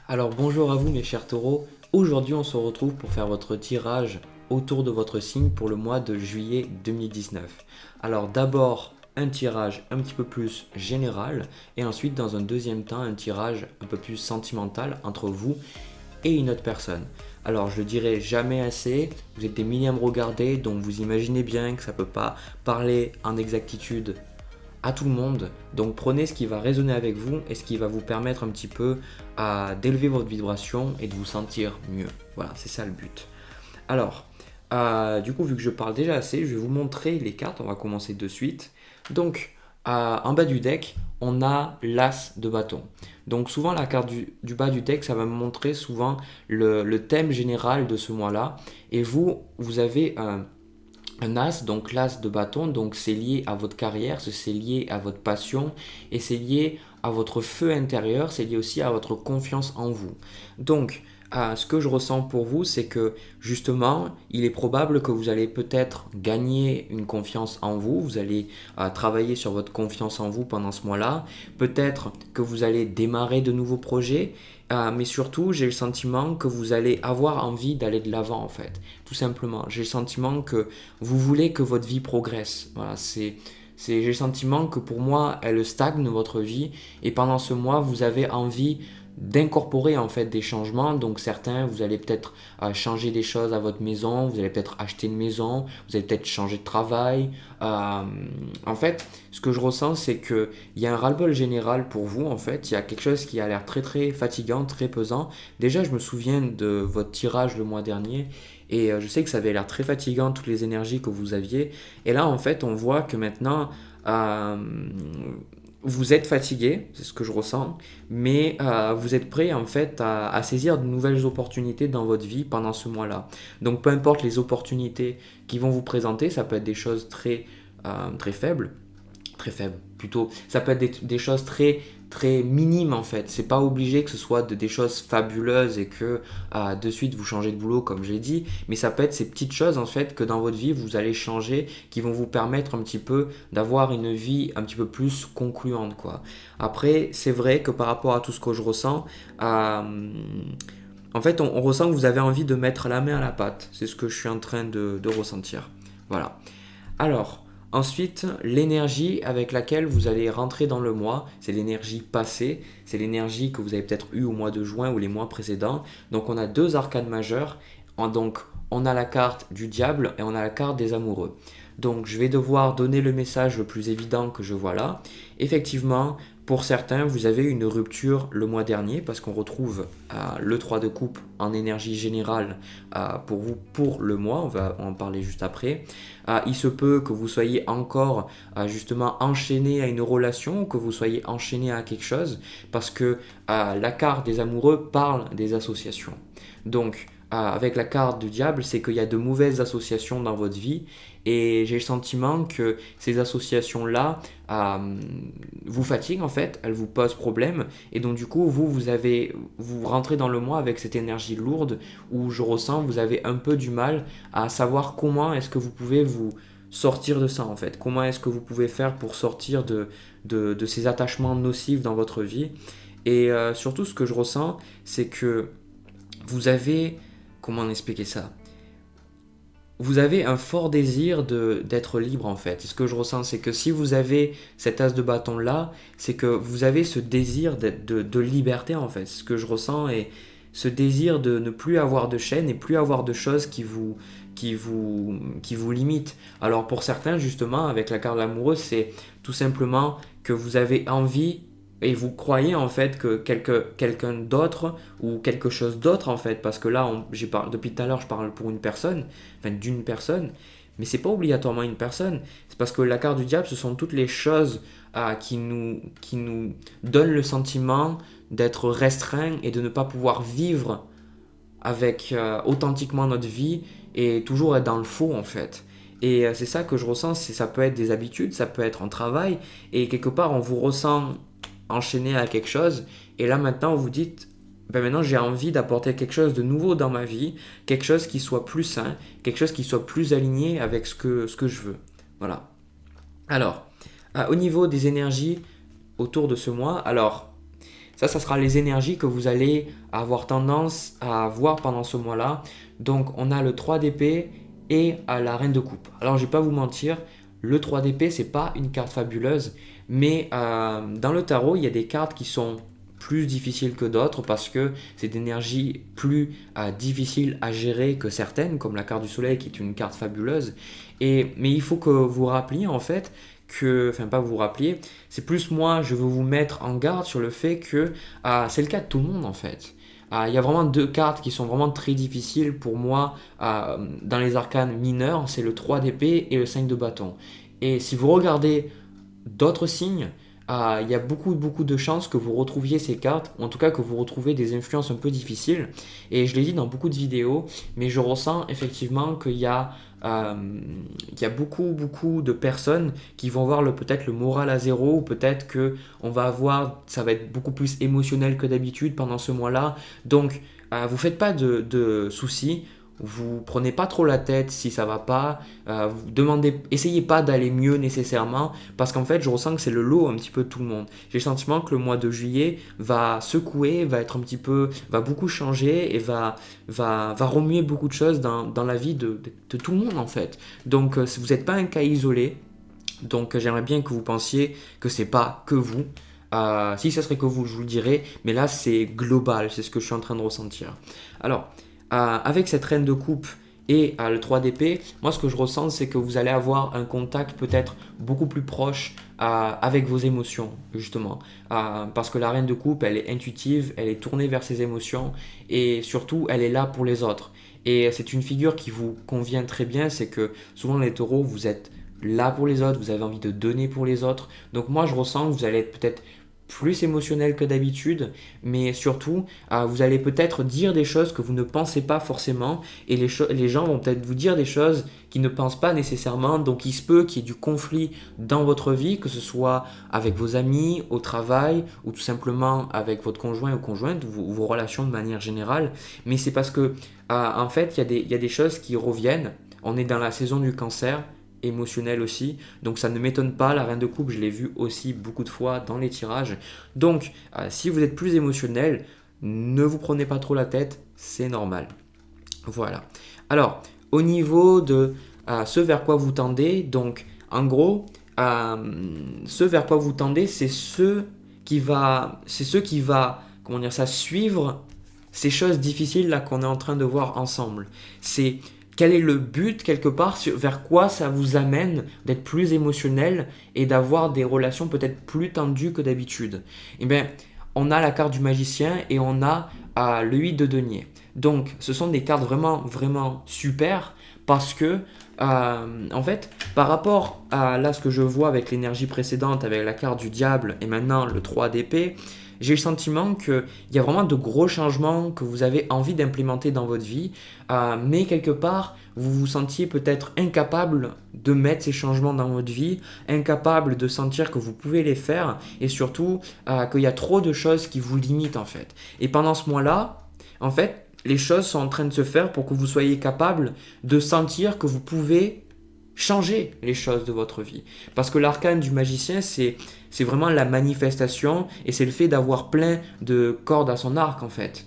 Alors bonjour à vous mes chers taureaux, aujourd'hui on se retrouve pour faire votre tirage autour de votre signe pour le mois de juillet 2019. Alors d'abord un tirage un petit peu plus général et ensuite dans un deuxième temps un tirage un peu plus sentimental entre vous et une autre personne. Alors je le dirai jamais assez, vous êtes des milliers à me regarder donc vous imaginez bien que ça peut pas parler en exactitude à tout le monde. Donc prenez ce qui va résonner avec vous et ce qui va vous permettre un petit peu d'élever votre vibration et de vous sentir mieux. Voilà, c'est ça le but. Alors, du coup, vu que je parle déjà assez, je vais vous montrer les cartes. On va commencer de suite. Donc, en bas du deck, on a l'As de bâton. Donc, souvent, la carte du bas du deck, ça va me montrer souvent le thème général de ce mois-là. Et vous avez un as, donc l'as de bâton, donc c'est lié à votre carrière, c'est lié à votre passion et c'est lié à votre feu intérieur, c'est lié aussi à votre confiance en vous. Donc, ce que je ressens pour vous, c'est que justement, il est probable que vous allez peut-être gagner une confiance en vous, vous allez travailler sur votre confiance en vous pendant ce mois-là, peut-être que vous allez démarrer de nouveaux projets, mais surtout, j'ai le sentiment que vous allez avoir envie d'aller de l'avant en fait, tout simplement. J'ai le sentiment que vous voulez que votre vie progresse. Voilà, j'ai le sentiment que pour moi, elle stagne votre vie et pendant ce mois, vous avez envie d'incorporer en fait des changements. Donc certains, vous allez peut-être changer des choses à votre maison, vous allez peut-être acheter une maison, vous allez peut-être changer de travail. En fait, ce que je ressens, c'est qu'il y a un ras-le-bol général pour vous. En fait, il y a quelque chose qui a l'air très très fatigant, très pesant. Déjà, je me souviens de votre tirage le mois dernier. Et je sais que ça avait l'air très fatigant, toutes les énergies que vous aviez. Et là, en fait, on voit que maintenant, euh, vous êtes fatigué, c'est ce que je ressens, mais vous êtes prêt en fait à saisir de nouvelles opportunités dans votre vie pendant ce mois-là. Donc peu importe les opportunités qui vont vous présenter, ça peut être des choses très faibles, très faible plutôt. Ça peut être des choses très minimes en fait. C'est pas obligé que ce soit des choses fabuleuses et que de suite vous changez de boulot comme j'ai dit, mais ça peut être ces petites choses en fait que dans votre vie vous allez changer qui vont vous permettre un petit peu d'avoir une vie un petit peu plus concluante quoi. Après c'est vrai que par rapport à tout ce que je ressens, en fait on ressent que vous avez envie de mettre la main à la pâte. C'est ce que je suis en train de ressentir. Voilà. Alors, ensuite, l'énergie avec laquelle vous allez rentrer dans le mois, c'est l'énergie passée, c'est l'énergie que vous avez peut-être eue au mois de juin ou les mois précédents. Donc on a deux arcanes majeures, donc on a la carte du diable et on a la carte des amoureux. Donc je vais devoir donner le message le plus évident que je vois là. Effectivement, pour certains, vous avez eu une rupture le mois dernier parce qu'on retrouve le 3 de coupe en énergie générale pour vous pour le mois, on va en parler juste après. Il se peut que vous soyez encore justement enchaîné à une relation ou que vous soyez enchaîné à quelque chose parce que la carte des amoureux parle des associations. Donc avec la carte du diable, c'est qu'il y a de mauvaises associations dans votre vie et j'ai le sentiment que ces associations-là vous fatiguent en fait, elles vous posent problème et donc du coup vous rentrez dans le mois avec cette énergie lourde où je ressens vous avez un peu du mal à savoir comment est-ce que vous pouvez vous sortir de ça en fait, comment est-ce que vous pouvez faire pour sortir de ces attachements nocifs dans votre vie et surtout ce que je ressens c'est que vous avez, comment expliquer ça, vous avez un fort désir d'être libre en fait. Et ce que je ressens, c'est que si vous avez cet as de bâton là, c'est que vous avez ce désir de liberté en fait. Ce que je ressens est ce désir de ne plus avoir de chaînes et plus avoir de choses qui vous limitent. Alors pour certains, justement, avec la carte de l'amoureux, c'est tout simplement que vous avez envie et vous croyez en fait que quelqu'un d'autre ou quelque chose d'autre en fait, parce que là, depuis tout à l'heure, je parle pour une personne, enfin d'une personne, mais c'est pas obligatoirement une personne. C'est parce que la carte du diable, ce sont toutes les choses qui nous donnent le sentiment d'être restreint et de ne pas pouvoir vivre avec authentiquement notre vie et toujours être dans le faux en fait. Et c'est ça que je ressens, ça peut être des habitudes, ça peut être un travail, et quelque part on vous ressent enchaîné à quelque chose, et là maintenant vous dites, ben maintenant j'ai envie d'apporter quelque chose de nouveau dans ma vie, quelque chose qui soit plus sain, quelque chose qui soit plus aligné avec ce que je veux. Voilà. Alors, au niveau des énergies autour de ce mois, alors Ça sera les énergies que vous allez avoir tendance à voir pendant ce mois-là. Donc, on a le 3 d'épée et la reine de coupe. Alors, je ne vais pas vous mentir, le 3 d'épée, c'est pas une carte fabuleuse, mais dans le tarot, il y a des cartes qui sont plus difficiles que d'autres parce que c'est d'énergie plus difficile à gérer que certaines, comme la carte du soleil qui est une carte fabuleuse. Mais il faut que vous vous rappeliez en fait enfin pas vous rappeliez, c'est plus moi, je veux vous mettre en garde sur le fait que c'est le cas de tout le monde en fait. Il y a vraiment deux cartes qui sont vraiment très difficiles pour moi dans les arcanes mineurs, c'est le 3 d'épée et le 5 de bâton. Et si vous regardez d'autres signes, il y a beaucoup de chances que vous retrouviez ces cartes, ou en tout cas que vous retrouvez des influences un peu difficiles. Et je l'ai dit dans beaucoup de vidéos, mais je ressens effectivement qu'il y a beaucoup de personnes qui vont avoir peut-être le moral à zéro, ou peut-être que ça va être beaucoup plus émotionnel que d'habitude pendant ce mois-là. Donc, vous faites pas de soucis. Vous prenez pas trop la tête si ça va pas, essayez pas d'aller mieux nécessairement, parce qu'en fait je ressens que c'est le lot un petit peu de tout le monde. J'ai le sentiment que le mois de juillet va secouer, va beaucoup changer et va remuer beaucoup de choses dans la vie de tout le monde en fait. Donc vous n'êtes pas un cas isolé, donc j'aimerais bien que vous pensiez que c'est pas que vous. Si ça serait que vous, je vous le dirais, mais là c'est global, c'est ce que je suis en train de ressentir. Alors, avec cette reine de coupe et le 3 d'épée, moi ce que je ressens c'est que vous allez avoir un contact peut-être beaucoup plus proche avec vos émotions justement, parce que la reine de coupe elle est intuitive, elle est tournée vers ses émotions et surtout elle est là pour les autres. Et c'est une figure qui vous convient très bien, c'est que souvent les taureaux vous êtes là pour les autres, vous avez envie de donner pour les autres. Donc moi je ressens que vous allez être peut-être plus émotionnel que d'habitude, mais surtout vous allez peut-être dire des choses que vous ne pensez pas forcément, et les gens vont peut-être vous dire des choses qu'ils ne pensent pas nécessairement. Donc il se peut qu'il y ait du conflit dans votre vie, que ce soit avec vos amis, au travail, ou tout simplement avec votre conjoint ou conjointe, vos relations de manière générale. Mais c'est parce que en fait il y a des choses qui reviennent. On est dans la saison du cancer émotionnel aussi, donc ça ne m'étonne pas. La reine de coupe, je l'ai vu aussi beaucoup de fois dans les tirages. Donc si vous êtes plus émotionnel, ne vous prenez pas trop la tête, c'est normal. Voilà. Alors au niveau de ce vers quoi vous tendez, donc en gros ce vers quoi vous tendez, c'est ce qui va comment dire ça, suivre ces choses difficiles là qu'on est en train de voir ensemble. C'est quel est le but quelque part, vers quoi ça vous amène d'être plus émotionnel et d'avoir des relations peut-être plus tendues que d'habitude. Eh bien, on a la carte du magicien et on a le 8 de denier. Donc, ce sont des cartes vraiment super parce que, en fait, par rapport à là ce que je vois avec l'énergie précédente, avec la carte du diable et maintenant le 3 d'épée, j'ai le sentiment qu'il y a vraiment de gros changements que vous avez envie d'implémenter dans votre vie, mais quelque part, vous vous sentiez peut-être incapable de mettre ces changements dans votre vie, incapable de sentir que vous pouvez les faire, et surtout qu'il y a trop de choses qui vous limitent en fait. Et pendant ce mois-là, en fait, les choses sont en train de se faire pour que vous soyez capable de sentir que vous pouvez changer les choses de votre vie. Parce que l'arcane du magicien, c'est vraiment la manifestation et c'est le fait d'avoir plein de cordes à son arc en fait.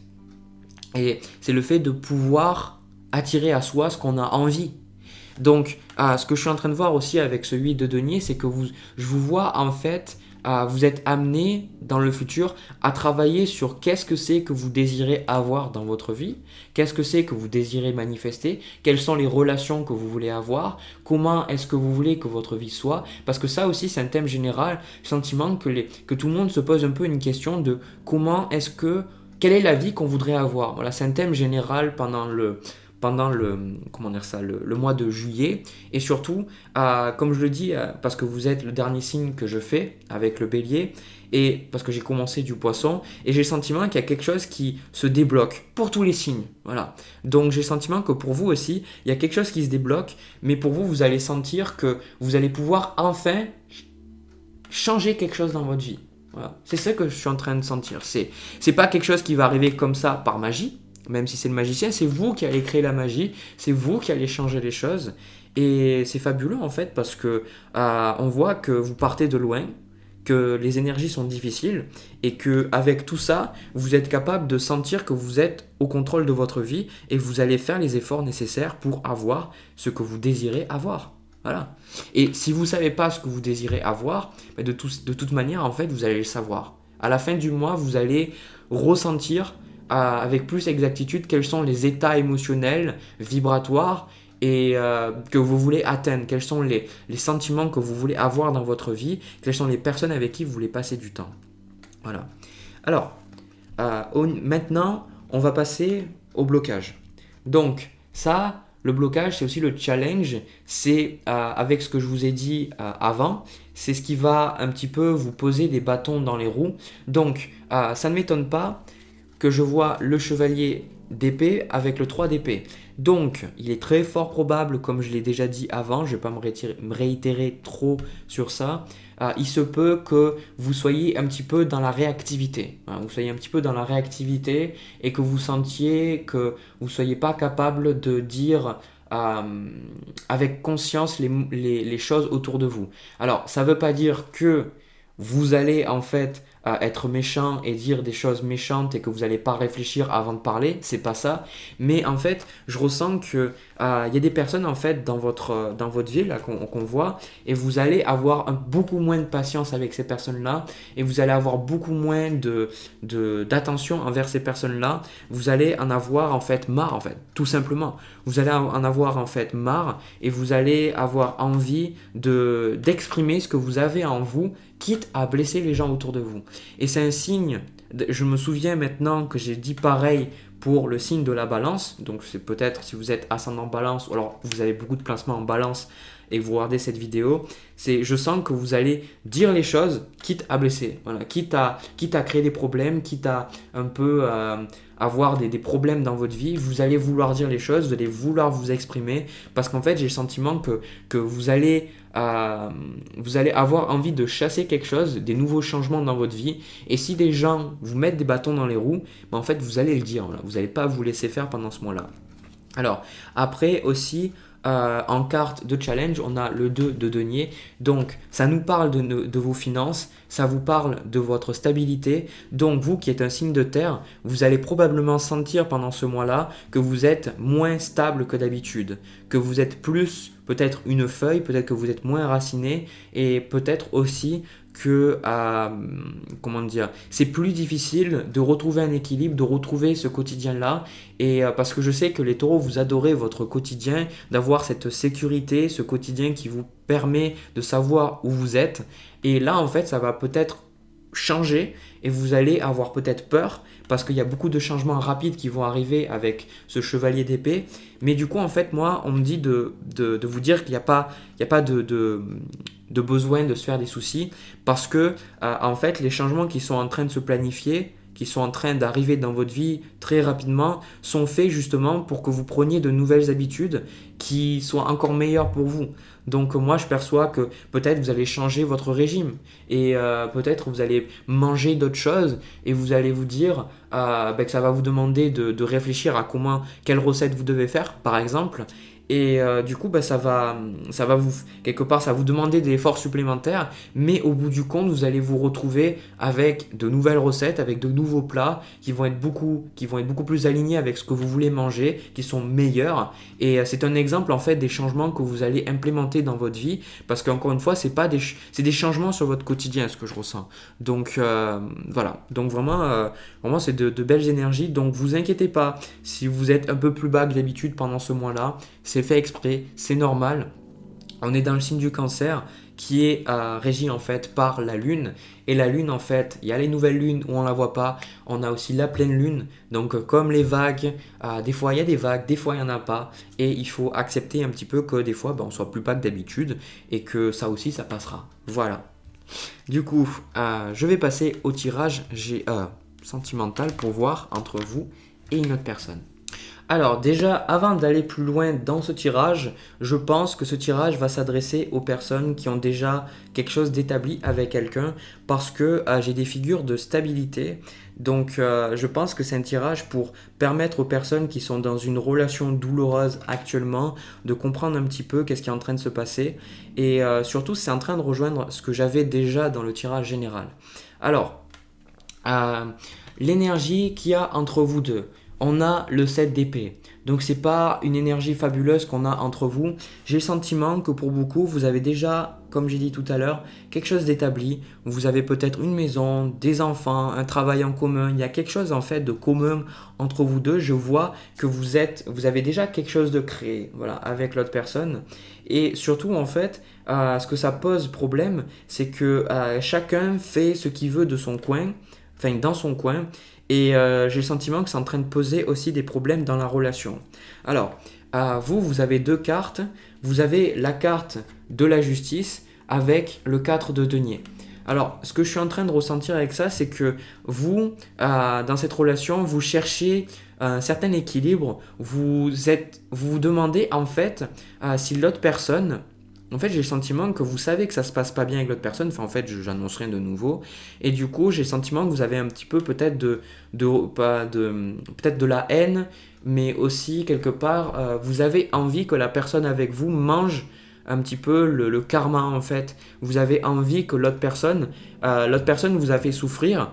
Et c'est le fait de pouvoir attirer à soi ce qu'on a envie. Donc, ce que je suis en train de voir aussi avec ce 8 de denier, c'est que je vous vois en fait, vous êtes amené dans le futur à travailler sur qu'est-ce que c'est que vous désirez avoir dans votre vie, qu'est-ce que c'est que vous désirez manifester, quelles sont les relations que vous voulez avoir, comment est-ce que vous voulez que votre vie soit, parce que ça aussi c'est un thème général, le sentiment que tout le monde se pose un peu une question de quelle est la vie qu'on voudrait avoir. Voilà, c'est un thème général pendant le mois de juillet, et surtout comme je le dis, parce que vous êtes le dernier signe que je fais avec le bélier, et parce que j'ai commencé du poisson, et j'ai le sentiment qu'il y a quelque chose qui se débloque pour tous les signes. Voilà. Donc j'ai le sentiment que pour vous aussi il y a quelque chose qui se débloque, mais pour vous, vous allez sentir que vous allez pouvoir enfin changer quelque chose dans votre vie. Voilà. C'est ça que je suis en train de sentir. C'est pas quelque chose qui va arriver comme ça par magie. Même si c'est le magicien, c'est vous qui allez créer la magie, c'est vous qui allez changer les choses. Et c'est fabuleux en fait parce que on voit que vous partez de loin, que les énergies sont difficiles et que avec tout ça, vous êtes capable de sentir que vous êtes au contrôle de votre vie et vous allez faire les efforts nécessaires pour avoir ce que vous désirez avoir. Voilà. Et si vous ne savez pas ce que vous désirez avoir, de toute manière, en fait, vous allez le savoir. À la fin du mois, vous allez ressentir avec plus exactitude quels sont les états émotionnels, vibratoires et que vous voulez atteindre, quels sont les sentiments que vous voulez avoir dans votre vie, quelles sont les personnes avec qui vous voulez passer du temps. Voilà. Alors, maintenant, on va passer au blocage. Donc, ça, le blocage, c'est aussi le challenge. C'est avec ce que je vous ai dit avant, c'est ce qui va un petit peu vous poser des bâtons dans les roues. Donc, ça ne m'étonne pas que je vois le chevalier d'épée avec le 3 d'épée. Donc, il est très fort probable, comme je l'ai déjà dit avant, je ne vais pas me réitérer trop sur ça, il se peut que vous soyez un petit peu dans la réactivité. Vous soyez un petit peu dans la réactivité et que vous sentiez que vous ne soyez pas capable de dire avec conscience les choses autour de vous. Alors, ça ne veut pas dire que vous allez en fait être méchant et dire des choses méchantes et que vous n'allez pas réfléchir avant de parler, c'est pas ça. Mais en fait, je ressens que y a des personnes en fait dans votre vie là qu'on voit et vous allez avoir beaucoup moins de patience avec ces personnes-là et vous allez avoir beaucoup moins d'attention envers ces personnes-là. Vous allez en avoir en fait marre en fait, tout simplement. Vous allez en avoir en fait marre et vous allez avoir envie d'exprimer ce que vous avez en vous, quitte à blesser les gens autour de vous. Et c'est un signe, je me souviens maintenant que j'ai dit pareil pour le signe de la balance, donc c'est peut-être si vous êtes ascendant balance ou alors vous avez beaucoup de placements en balance et vous regardez cette vidéo, je sens que vous allez dire les choses quitte à blesser, voilà, quitte à créer des problèmes, quitte à un peu avoir des problèmes dans votre vie, vous allez vouloir dire les choses, vous allez vouloir vous exprimer parce qu'en fait j'ai le sentiment que vous allez avoir envie de chasser quelque chose, des nouveaux changements dans votre vie et si des gens vous mettent des bâtons dans les roues, en fait vous allez le dire, voilà, vous n'allez pas vous laisser faire pendant ce mois-là. Alors après aussi en carte de challenge, on a le 2 de denier. Donc, ça nous parle de vos finances, ça vous parle de votre stabilité. Donc, vous qui êtes un signe de terre, vous allez probablement sentir pendant ce mois-là que vous êtes moins stable que d'habitude, que vous êtes plus peut-être une feuille, peut-être que vous êtes moins raciné et peut-être aussi que c'est plus difficile de retrouver un équilibre, de retrouver ce quotidien-là et parce que je sais que les taureaux, vous adorez votre quotidien, d'avoir cette sécurité, ce quotidien qui vous permet de savoir où vous êtes et là en fait ça va peut-être changer et vous allez avoir peut-être peur parce qu'il y a beaucoup de changements rapides qui vont arriver avec ce chevalier d'épée mais du coup en fait moi on me dit de vous dire qu'il n'y a pas de besoin de se faire des soucis parce que en fait les changements qui sont en train de se planifier, qui sont en train d'arriver dans votre vie très rapidement, sont faits justement pour que vous preniez de nouvelles habitudes qui soient encore meilleures pour vous. Donc moi je perçois que peut-être vous allez changer votre régime et peut-être vous allez manger d'autres choses et vous allez vous dire que ça va vous demander de réfléchir à quelle recette vous devez faire par exemple. Et du coup, ça va vous, quelque part, ça va vous demander des efforts supplémentaires, mais au bout du compte, vous allez vous retrouver avec de nouvelles recettes, avec de nouveaux plats qui vont être beaucoup plus alignés avec ce que vous voulez manger, qui sont meilleurs. Et c'est un exemple en fait des changements que vous allez implémenter dans votre vie, parce qu'encore une fois, c'est des changements sur votre quotidien, ce que je ressens. Donc voilà. Donc vraiment, c'est de belles énergies. Donc vous inquiétez pas si vous êtes un peu plus bas que d'habitude pendant ce mois-là. C'est fait exprès, c'est normal. On est dans le signe du cancer qui est régi en fait par la lune. Et la lune en fait, il y a les nouvelles lunes où on ne la voit pas. On a aussi la pleine lune. Donc comme les vagues, des fois il y a des vagues, des fois il n'y en a pas. Et il faut accepter un petit peu que des fois on soit plus bas que d'habitude. Et que ça aussi ça passera. Voilà. Du coup, je vais passer au tirage sentimental pour voir entre vous et une autre personne. Alors déjà, avant d'aller plus loin dans ce tirage, je pense que ce tirage va s'adresser aux personnes qui ont déjà quelque chose d'établi avec quelqu'un parce que j'ai des figures de stabilité. Donc je pense que c'est un tirage pour permettre aux personnes qui sont dans une relation douloureuse actuellement de comprendre un petit peu qu'est-ce qui est en train de se passer. Et surtout, c'est en train de rejoindre ce que j'avais déjà dans le tirage général. Alors, euh, l'énergie qu'il y a entre vous deux. On a le 7 d'épée. Donc c'est pas une énergie fabuleuse qu'on a entre vous. J'ai le sentiment que pour beaucoup, vous avez déjà, comme j'ai dit tout à l'heure, quelque chose d'établi. Vous avez peut-être une maison, des enfants, un travail en commun. Il y a quelque chose en fait de commun entre vous deux. Je vois que vous avez déjà quelque chose de créé, voilà, avec l'autre personne. Et surtout en fait, ce que ça pose problème, c'est que chacun fait ce qu'il veut de son coin, enfin dans son coin. Et j'ai le sentiment que c'est en train de poser aussi des problèmes dans la relation. Alors, vous avez deux cartes. Vous avez la carte de la justice avec le 4 de denier. Alors, ce que je suis en train de ressentir avec ça, c'est que vous, dans cette relation, vous cherchez un certain équilibre. Vous demandez en fait si l'autre personne. En fait, j'ai le sentiment que vous savez que ça se passe pas bien avec l'autre personne. Enfin, en fait, j'annonce rien de nouveau. Et du coup, j'ai le sentiment que vous avez un petit peu peut-être peut-être de la haine, mais aussi quelque part, vous avez envie que la personne avec vous mange un petit peu le karma en fait. Vous avez envie que l'autre personne vous a fait souffrir.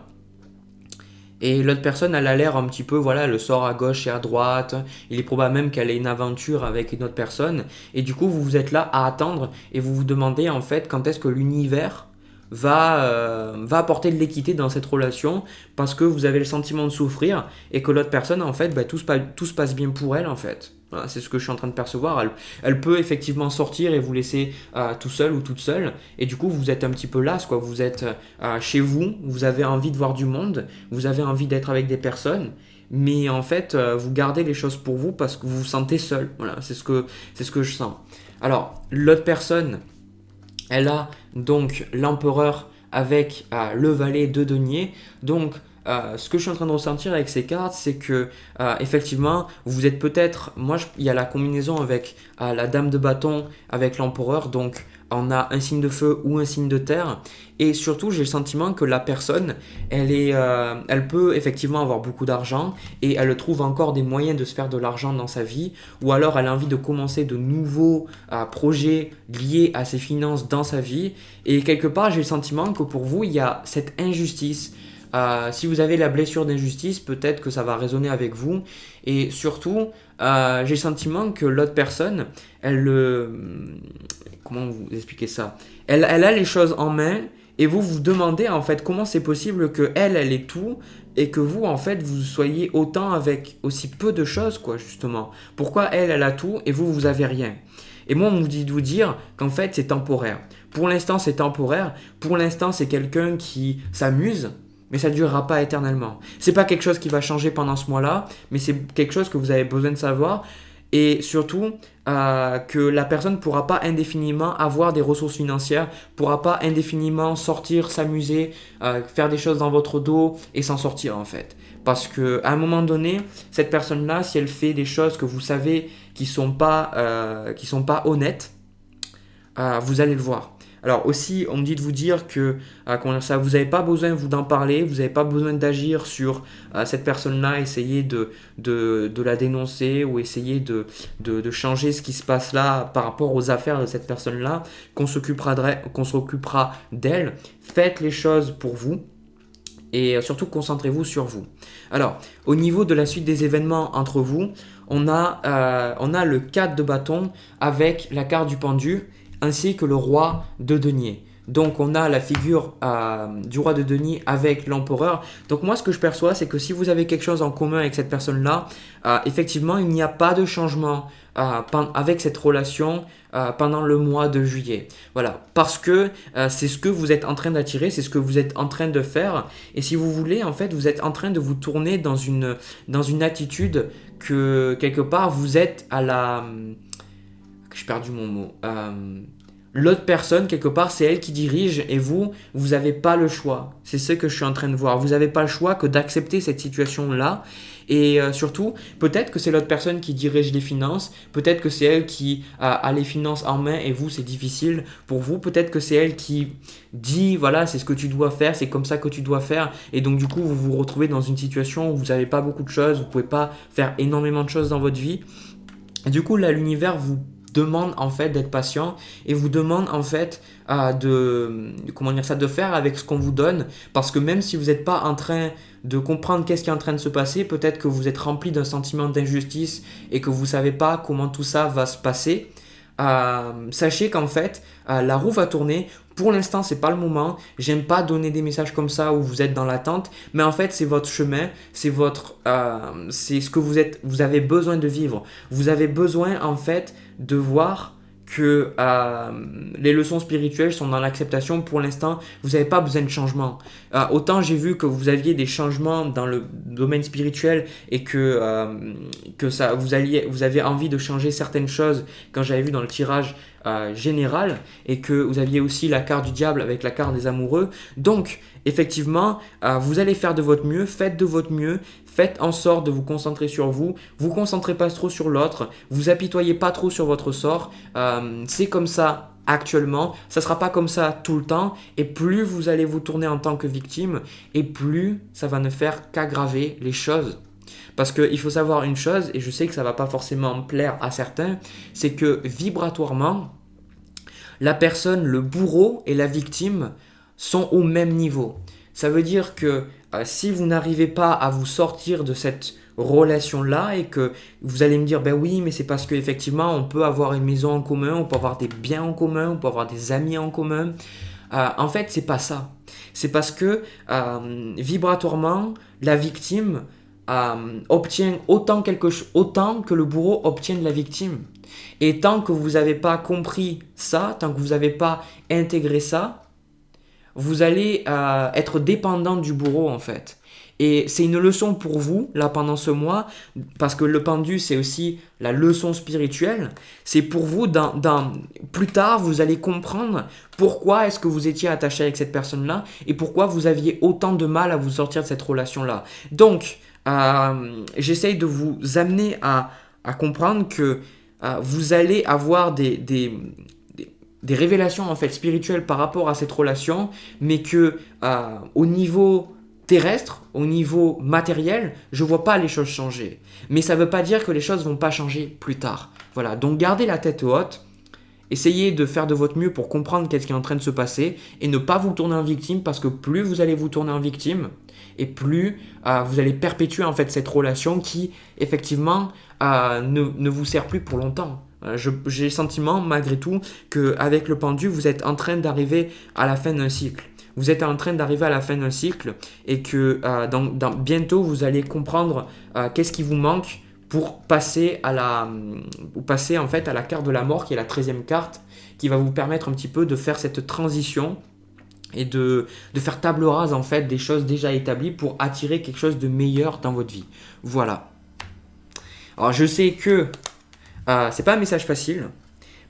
Et l'autre personne, elle a l'air un petit peu, voilà, elle le sort à gauche et à droite. Il est probable même qu'elle ait une aventure avec une autre personne. Et du coup, vous êtes là à attendre et vous vous demandez en fait quand est-ce que l'univers va apporter de l'équité dans cette relation parce que vous avez le sentiment de souffrir et que l'autre personne, en fait, tout se passe bien pour elle en fait. Voilà, c'est ce que je suis en train de percevoir. Elle peut effectivement sortir et vous laisser tout seul ou toute seule. Et du coup, vous êtes un petit peu las, quoi. Vous êtes chez vous, vous avez envie de voir du monde, vous avez envie d'être avec des personnes. Mais en fait, vous gardez les choses pour vous parce que vous vous sentez seul. Voilà, c'est ce que je sens. Alors, l'autre personne, elle a donc l'empereur avec le valet de denier. Donc, ce que je suis en train de ressentir avec ces cartes, c'est que effectivement, vous êtes peut-être. Il y a la combinaison avec la dame de bâton, avec l'empereur. Donc, on a un signe de feu ou un signe de terre. Et surtout, j'ai le sentiment que la personne, elle peut effectivement avoir beaucoup d'argent et elle trouve encore des moyens de se faire de l'argent dans sa vie. Ou alors, elle a envie de commencer de nouveaux projets liés à ses finances dans sa vie. Et quelque part, j'ai le sentiment que pour vous, il y a cette injustice. Si vous avez la blessure d'injustice, peut-être que ça va résonner avec vous. Et surtout, j'ai le sentiment que l'autre personne, comment vous expliquer ça? Elle a les choses en main et vous vous demandez en fait comment c'est possible que elle ait tout et que vous en fait vous soyez autant avec aussi peu de choses quoi justement. Pourquoi elle a tout et vous avez rien? Et moi on me dit de vous dire qu'en fait c'est temporaire. Pour l'instant c'est temporaire. Pour l'instant c'est quelqu'un qui s'amuse. Mais ça ne durera pas éternellement. C'est pas quelque chose qui va changer pendant ce mois-là, mais c'est quelque chose que vous avez besoin de savoir. Et surtout, que la personne ne pourra pas indéfiniment avoir des ressources financières, pourra pas indéfiniment sortir, s'amuser, faire des choses dans votre dos et s'en sortir en fait. Parce qu'à un moment donné, cette personne-là, si elle fait des choses que vous savez qui sont pas honnêtes, vous allez le voir. Alors aussi, on me dit de vous dire que vous n'avez pas besoin vous d'en parler, vous n'avez pas besoin d'agir sur cette personne-là, essayer de la dénoncer ou essayer de changer ce qui se passe là par rapport aux affaires de cette personne-là, qu'on s'occupera d'elle. Faites les choses pour vous. Et surtout, concentrez-vous sur vous. Alors, au niveau de la suite des événements entre vous, on a le 4 de bâton avec la carte du pendu, ainsi que le roi de denier. Donc on a la figure du roi de denier avec l'empereur. Donc moi ce que je perçois c'est que si vous avez quelque chose en commun avec cette personne-là, effectivement il n'y a pas de changement avec cette relation pendant le mois de juillet. Voilà, parce que c'est ce que vous êtes en train d'attirer, c'est ce que vous êtes en train de faire. Et si vous voulez, en fait, vous êtes en train de vous tourner dans une attitude que quelque part vous êtes à la... J'ai perdu mon mot. L'autre personne, quelque part, c'est elle qui dirige et vous n'avez pas le choix. C'est ce que je suis en train de voir. Vous n'avez pas le choix que d'accepter cette situation-là Et surtout, peut-être que c'est l'autre personne qui dirige les finances, peut-être que c'est elle qui a les finances en main et vous, c'est difficile pour vous. Peut-être que c'est elle qui dit, voilà, c'est ce que tu dois faire, c'est comme ça que tu dois faire. Et donc, du coup, vous vous retrouvez dans une situation où vous n'avez pas beaucoup de choses, vous ne pouvez pas faire énormément de choses dans votre vie. Et du coup, là, l'univers vous demande en fait d'être patient et vous demande en fait de faire avec ce qu'on vous donne, parce que même si vous n'êtes pas en train de comprendre qu'est-ce qui est en train de se passer, peut-être que vous êtes rempli d'un sentiment d'injustice et que vous ne savez pas comment tout ça va se passer. Sachez qu'en fait, la roue va tourner. Pour l'instant, c'est pas le moment. J'aime pas donner des messages comme ça où vous êtes dans l'attente, mais en fait, c'est votre chemin, c'est ce que vous avez besoin de vivre. Vous avez besoin en fait de voir que les leçons spirituelles sont dans l'acceptation. Pour l'instant, vous n'avez pas besoin de changement. Autant j'ai vu que vous aviez des changements dans le domaine spirituel et que vous avez envie de changer certaines choses quand j'avais vu dans le tirage général, et que vous aviez aussi la carte du diable avec la carte des amoureux. Donc, effectivement, vous allez faire de votre mieux, faites de votre mieux. Faites en sorte de vous concentrer sur vous. Vous concentrez pas trop sur l'autre. Vous apitoyez pas trop sur votre sort. C'est comme ça actuellement. Ça sera pas comme ça tout le temps. Et plus vous allez vous tourner en tant que victime, et plus ça va ne faire qu'aggraver les choses. Parce qu'il faut savoir une chose, et je sais que ça va pas forcément plaire à certains, c'est que vibratoirement, la personne, le bourreau et la victime sont au même niveau. Ça veut dire que si vous n'arrivez pas à vous sortir de cette relation-là et que vous allez me dire, ben oui, mais c'est parce qu'effectivement, on peut avoir une maison en commun, on peut avoir des biens en commun, on peut avoir des amis en commun. En fait, c'est pas ça. C'est parce que vibratoirement, la victime obtient autant que le bourreau obtient de la victime. Et tant que vous n'avez pas compris ça, tant que vous n'avez pas intégré ça, vous allez être dépendant du bourreau en fait. Et c'est une leçon pour vous, là, pendant ce mois, parce que le pendu, c'est aussi la leçon spirituelle. C'est pour vous, plus tard, vous allez comprendre pourquoi est-ce que vous étiez attaché avec cette personne-là et pourquoi vous aviez autant de mal à vous sortir de cette relation-là. Donc, j'essaye de vous amener à comprendre que vous allez avoir des révélations en fait spirituelles par rapport à cette relation, mais que au niveau terrestre, au niveau matériel, je vois pas les choses changer. Mais ça veut pas dire que les choses vont pas changer plus tard. Voilà, donc gardez la tête haute, essayez de faire de votre mieux pour comprendre qu'est-ce qui est en train de se passer et ne pas vous tourner en victime, parce que plus vous allez vous tourner en victime et plus vous allez perpétuer en fait cette relation qui effectivement ne vous sert plus pour longtemps. J'ai le sentiment malgré tout qu'avec le pendu, vous êtes en train d'arriver à la fin d'un cycle. Vous êtes en train d'arriver à la fin d'un cycle et que bientôt vous allez comprendre qu'est-ce qui vous manque pour passer en fait à la carte de la mort, qui est la 13e carte, qui va vous permettre un petit peu de faire cette transition et de faire table rase en fait des choses déjà établies pour attirer quelque chose de meilleur dans votre vie. Voilà. Alors je sais que c'est pas un message facile,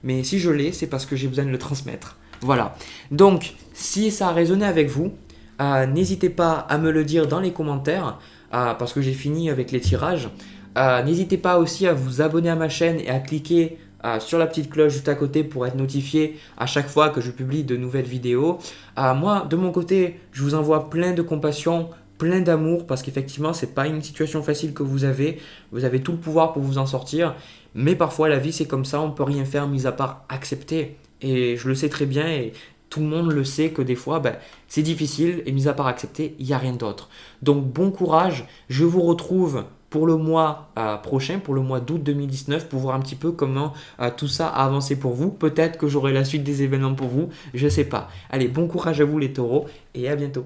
mais si je l'ai, c'est parce que j'ai besoin de le transmettre. Voilà. Donc, si ça a résonné avec vous, n'hésitez pas à me le dire dans les commentaires, parce que j'ai fini avec les tirages. N'hésitez pas aussi à vous abonner à ma chaîne et à cliquer sur la petite cloche juste à côté pour être notifié à chaque fois que je publie de nouvelles vidéos. Moi, de mon côté, je vous envoie plein de compassion, plein d'amour, parce qu'effectivement, c'est pas une situation facile que vous avez. Vous avez tout le pouvoir pour vous en sortir, mais parfois la vie c'est comme ça, on peut rien faire mis à part accepter. Et je le sais très bien, et tout le monde le sait que des fois, c'est difficile, et mis à part accepter, il n'y a rien d'autre. Donc bon courage, je vous retrouve pour le mois prochain, pour le mois d'août 2019, pour voir un petit peu comment tout ça a avancé pour vous. Peut-être que j'aurai la suite des événements pour vous, je ne sais pas. Allez, bon courage à vous les taureaux, et à bientôt.